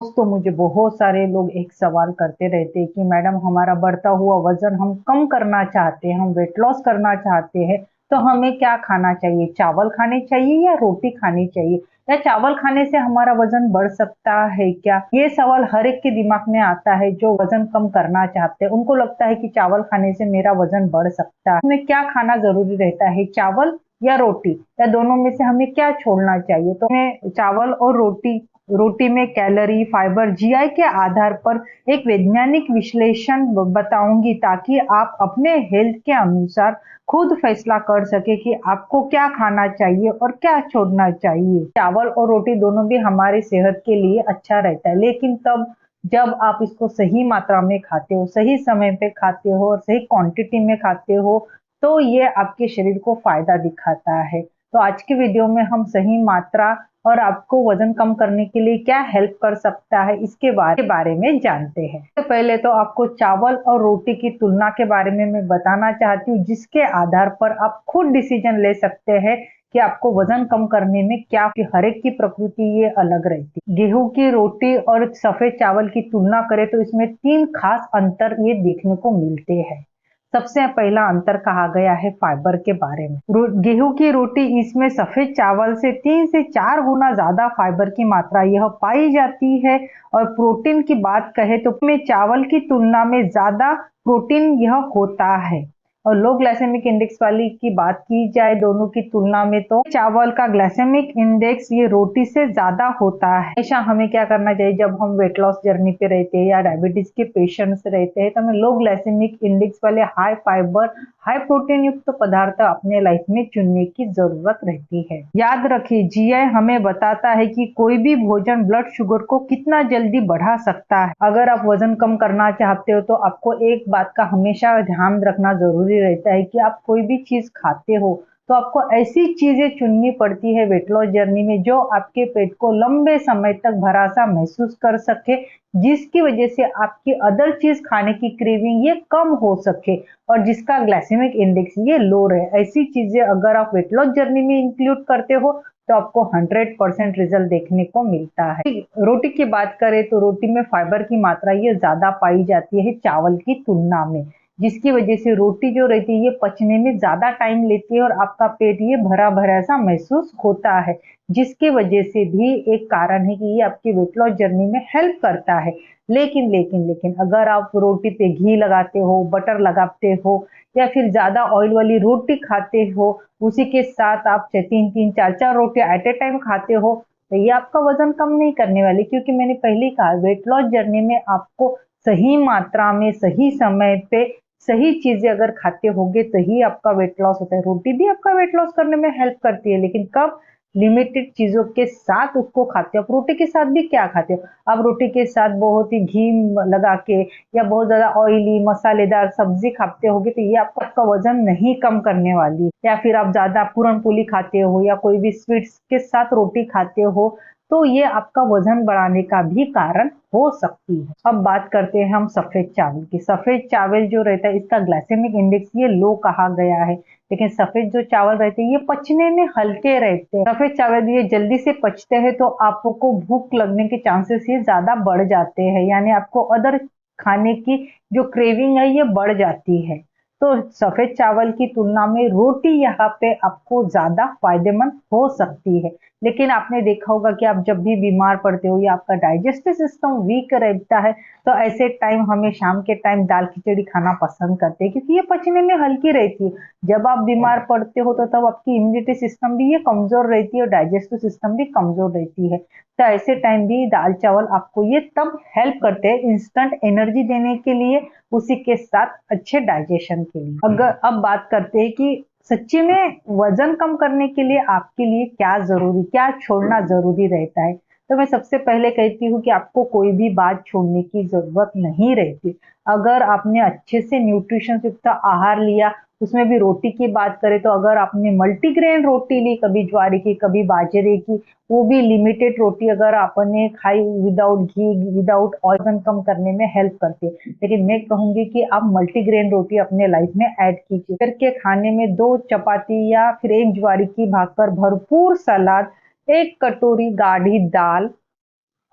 दोस्तों मुझे बहुत सारे लोग एक सवाल करते रहते हैं कि मैडम हमारा बढ़ता हुआ वजन हम कम करना चाहते हैं, हम वेट लॉस करना चाहते हैं, तो हमें क्या खाना चाहिए? चावल खाने चाहिए या रोटी खानी चाहिए? या चावल खाने से हमारा वजन बढ़ सकता है क्या? ये सवाल हर एक के दिमाग में आता है जो वजन कम करना चाहते हैं। उनको लगता है कि चावल खाने से मेरा वजन बढ़ सकता है। हमें क्या खाना जरूरी रहता है, चावल या रोटी, या दोनों में से हमें क्या छोड़ना चाहिए? तो हमें चावल और रोटी रोटी में कैलोरी, फाइबर, जीआई के आधार पर एक वैज्ञानिक विश्लेषण बताऊंगी ताकि आप अपने हेल्थ के अनुसार खुद फैसला कर सके कि आपको क्या खाना चाहिए और क्या छोड़ना चाहिए। चावल और रोटी दोनों भी हमारी सेहत के लिए अच्छा रहता है, लेकिन तब जब आप इसको सही मात्रा में खाते हो, सही समय पे खाते हो और सही क्वांटिटी में खाते हो, तो ये आपके शरीर को फायदा दिखाता है। तो आज की वीडियो में हम सही मात्रा और आपको वजन कम करने के लिए क्या हेल्प कर सकता है इसके बारे में जानते हैं। तो पहले तो आपको चावल और रोटी की तुलना के बारे में मैं बताना चाहती हूँ, जिसके आधार पर आप खुद डिसीजन ले सकते हैं कि आपको वजन कम करने में क्या। हर एक की प्रकृति ये अलग रहती है। गेहूं की रोटी और सफेद चावल की तुलना करें तो इसमें 3 खास अंतर ये देखने को मिलते हैं। सबसे पहला अंतर कहा गया है फाइबर के बारे में। गेहूं की रोटी, इसमें सफेद चावल से 3 से 4 गुना ज्यादा फाइबर की मात्रा यह पाई जाती है। और प्रोटीन की बात कहें तो में चावल की तुलना में ज्यादा प्रोटीन यह होता है। और लो ग्लाइसेमिक इंडेक्स वाली की बात की जाए दोनों की तुलना में, तो चावल का ग्लाइसेमिक इंडेक्स ये रोटी से ज्यादा होता है। हमेशा हमें क्या करना चाहिए जब हम वेट लॉस जर्नी पे रहते हैं या डायबिटीज के पेशेंट्स रहते हैं, तो हमें लो ग्लाइसेमिक इंडेक्स वाले हाई फाइबर, हाई प्रोटीन युक्त पदार्थ अपने लाइफ में चुनने की जरूरत रहती है। याद रखिए, जीआई हमें बताता है कि कोई भी भोजन ब्लड शुगर को कितना जल्दी बढ़ा सकता है। अगर आप वजन कम करना चाहते हो तो आपको एक बात का हमेशा ध्यान रखना जरूरी रहता है कि आप कोई भी चीज खाते हो तो आपको ऐसी चीजें चुननी पड़ती है वेट लॉस जर्नी में जो आपके पेट को लंबे समय तक भरा सा महसूस कर सके, जिसकी वजह से आपकी अदर चीज खाने की क्रेविंग ये कम हो सके और जिसका ग्लाइसेमिक इंडेक्स ये लो रहे। ऐसी चीजें अगर आप वेट लॉस जर्नी में इंक्लूड करते हो तो आपको 100% रिजल्ट देखने को मिलता है। रोटी की बात करें तो रोटी में फाइबर की मात्रा ये ज्यादा पाई जाती है चावल की तुलना में, जिसकी वजह से रोटी जो रहती है ये पचने में ज्यादा टाइम लेती है और आपका पेट ये भरा भरा सा महसूस होता है, जिसकी वजह से भी एक कारण है कि ये आपकी वेट लॉस जर्नी में हेल्प करता है। लेकिन अगर आप रोटी पे घी लगाते हो, बटर लगाते हो या फिर ज्यादा ऑयल वाली रोटी खाते हो, उसी के साथ आप 3-3, 4-4 रोटी एट ए टाइम खाते हो, तो ये आपका वजन कम नहीं करने वाली। क्योंकि मैंने पहले ही कहा, वेट लॉस जर्नी में आपको सही मात्रा में, सही समय पे, सही चीजें अगर खाते होगे तभी आपका वेट लॉस होता है। रोटी भी आपका वेट लॉस करने में हेल्प करती है, लेकिन कब? लिमिटेड चीजों के साथ उसको खाते हो। आप रोटी के साथ भी क्या खाते हो? आप रोटी के साथ बहुत ही घी लगा के या बहुत ज्यादा ऑयली मसालेदार सब्जी खाते होगे तो ये आपका वजन नहीं कम करने वाली। या फिर आप ज्यादा पूरन पोली खाते हो या कोई भी स्वीट्स के साथ रोटी खाते हो तो ये आपका वजन बढ़ाने का भी कारण हो सकती है। अब बात करते हैं हम सफेद चावल की। सफेद चावल जो रहता है इसका ग्लाइसेमिक इंडेक्स ये लो कहा गया है, लेकिन सफेद जो चावल रहते हैं ये पचने में हल्के रहते हैं। सफेद चावल ये जल्दी से पचते हैं तो आपको भूख लगने के चांसेस ये ज्यादा बढ़ जाते हैं, यानी आपको अदर खाने की जो क्रेविंग है ये बढ़ जाती है। तो सफेद चावल की तुलना में रोटी यहाँ पे आपको ज्यादा फायदेमंद हो सकती है। लेकिन आपने देखा होगा कि आप जब भी बीमार पड़ते हो या आपका डाइजेस्टिव सिस्टम वीक रहता है तो ऐसे टाइम हमें शाम के टाइम दाल खिचड़ी खाना पसंद करते हैं, क्योंकि ये पचने में हल्की रहती है। जब आप बीमार पड़ते हो तो तब आपकी इम्यूनिटी सिस्टम भी ये कमजोर रहती है और डाइजेस्टिव सिस्टम भी कमजोर रहती है। तो ऐसे टाइम भी दाल चावल आपको ये तब हेल्प करते हैं इंस्टेंट एनर्जी देने के लिए, उसी के साथ अच्छे डाइजेशन के लिए। अगर अब बात करते हैं कि सच्ची में वजन कम करने के लिए आपके लिए क्या जरूरी, क्या छोड़ना जरूरी रहता है, तो मैं सबसे पहले कहती हूँ कि आपको कोई भी बात छोड़ने की जरूरत नहीं रहती। अगर आपने अच्छे से न्यूट्रिशन युक्त आहार लिया, उसमें भी रोटी की बात करें तो अगर आपने मल्टीग्रेन रोटी ली, कभी ज्वारी की कभी बाजरे की, वो भी लिमिटेड रोटी अगर आपने खाई विदाउट घी विदाउट ऑयल, वजन कम करने में हेल्प करती है। लेकिन मैं कहूंगी कि आप मल्टीग्रेन रोटी अपने लाइफ में ऐड कीजिए। फिर के खाने में 2 चपाती या फिर 1 ज्वारी की भाकर, भरपूर सलाद, 1 कटोरी गाढ़ी दाल,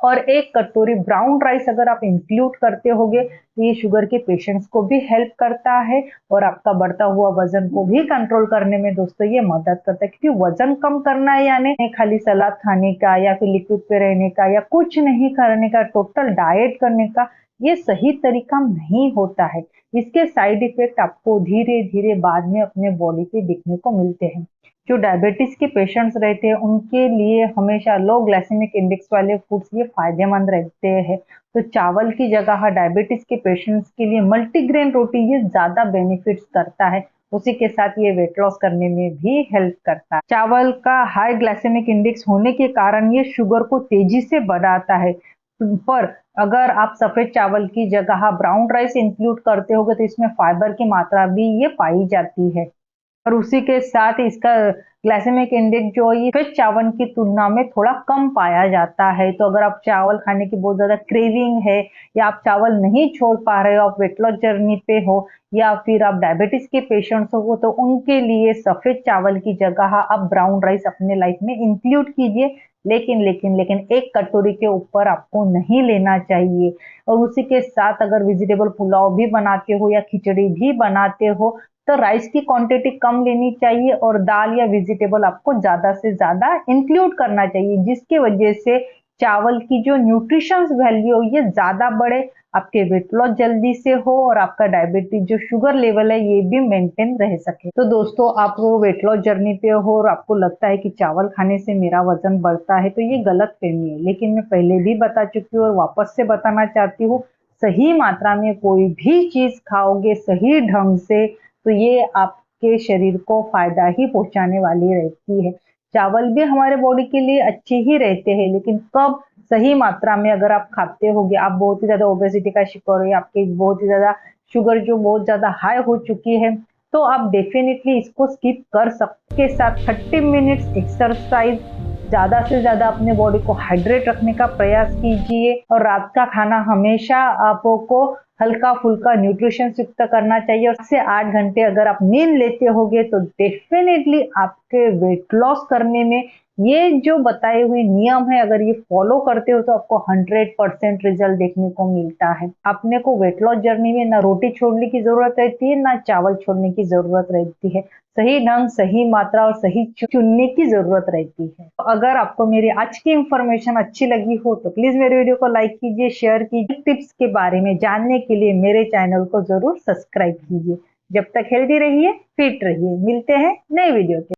और 1 कटोरी ब्राउन राइस अगर आप इंक्लूड करते होगे तो ये शुगर के पेशेंट्स को भी हेल्प करता है और आपका बढ़ता हुआ वजन को भी कंट्रोल करने में दोस्तों ये मदद करता है, क्योंकि वजन कम करना है यानी खाली सलाद खाने का या फिर लिक्विड पे रहने का या कुछ नहीं करने का, टोटल डाइट करने का ये सही तरीका नहीं होता है। इसके साइड इफेक्ट आपको धीरे धीरे बाद में अपने बॉडी पे दिखने को मिलते हैं। जो डायबिटीज के पेशेंट्स रहते हैं उनके लिए हमेशा लो ग्लाइसेमिक इंडेक्स वाले फूड्स ये फायदेमंद रहते हैं। तो चावल की जगह डायबिटीज के पेशेंट्स के लिए मल्टीग्रेन रोटी ये ज्यादा बेनिफिट्स करता है, उसी के साथ ये वेट लॉस करने में भी हेल्प करता है। चावल का हाई ग्लाइसेमिक इंडेक्स होने के कारण ये शुगर को तेजी से बढ़ाता है, पर अगर आप सफेद चावल की जगह ब्राउन राइस इंक्लूड करते होगे तो इसमें फाइबर की मात्रा भी ये पाई जाती है और उसी के साथ इसका ग्लाइसेमिक इंडेक्स जो है सफेद चावल की तुलना में थोड़ा कम पाया जाता है। तो अगर आप चावल खाने की बहुत ज्यादा क्रेविंग है या आप चावल नहीं छोड़ पा रहे हो, आप वेट लॉस जर्नी पे हो या फिर आप डायबिटीज के पेशेंट्स हो, तो उनके लिए सफेद चावल की जगह आप ब्राउन राइस अपने लाइफ में इंक्लूड कीजिए, लेकिन लेकिन लेकिन 1 कटोरी के ऊपर आपको नहीं लेना चाहिए। और उसी के साथ अगर वेजिटेबल पुलाव भी बनाते हो या खिचड़ी भी बनाते हो तो राइस की क्वांटिटी कम लेनी चाहिए और दाल या वेजिटेबल आपको ज्यादा से ज्यादा इंक्लूड करना चाहिए, जिसकी वजह से चावल की जो न्यूट्रिशंस वैल्यू ये ज्यादा बढ़े, आपके वेट लॉस जल्दी से हो और आपका डायबिटीज जो शुगर लेवल है ये भी मेंटेन रह सके। तो दोस्तों आप वो वेट लॉस जर्नी पे हो और आपको लगता है कि चावल खाने से मेरा वजन बढ़ता है, तो ये गलत फहमी है। लेकिन मैं पहले भी बता चुकी हूँ और वापस से बताना चाहती हूँ, सही मात्रा में कोई भी चीज खाओगे सही ढंग से तो ये आपके शरीर को फायदा ही पहुंचाने वाली रहती है। चावल भी हमारे बॉडी के लिए अच्छे ही रहते हैं, लेकिन कब सही मात्रा में अगर आप खाते होगे, आप बहुत ही ज्यादा ओबेसिटी का शिकार हो, आपके बहुत ही ज्यादा शुगर जो बहुत ज्यादा हाई हो चुकी है, तो आप डेफिनेटली इसको स्किप कर सकते। के साथ 30 मिनट्स एक्सरसाइज, ज्यादा से ज्यादा अपने बॉडी को हाइड्रेट रखने का प्रयास कीजिए और रात का खाना हमेशा आपको हल्का फुल्का न्यूट्रिशन युक्त करना चाहिए। और 8 घंटे अगर आप नींद लेते होगे तो डेफिनेटली आपके वेट लॉस करने में ये जो बताए हुए नियम है अगर ये फॉलो करते हो तो आपको 100% रिजल्ट देखने को मिलता है। अपने को वेट लॉस जर्नी में ना रोटी छोड़ने की जरूरत रहती है ना चावल छोड़ने की जरूरत रहती है, सही ढंग सही मात्रा और सही चुनने की जरूरत रहती है। तो अगर आपको मेरी आज की इंफॉर्मेशन अच्छी लगी हो तो प्लीज मेरे वीडियो को लाइक कीजिए, शेयर कीजिए। टिप्स के बारे में जानने के लिए मेरे चैनल को जरूर सब्सक्राइब कीजिए। जब तक हेल्दी रहिए, फिट रहिए, मिलते हैं नए वीडियो के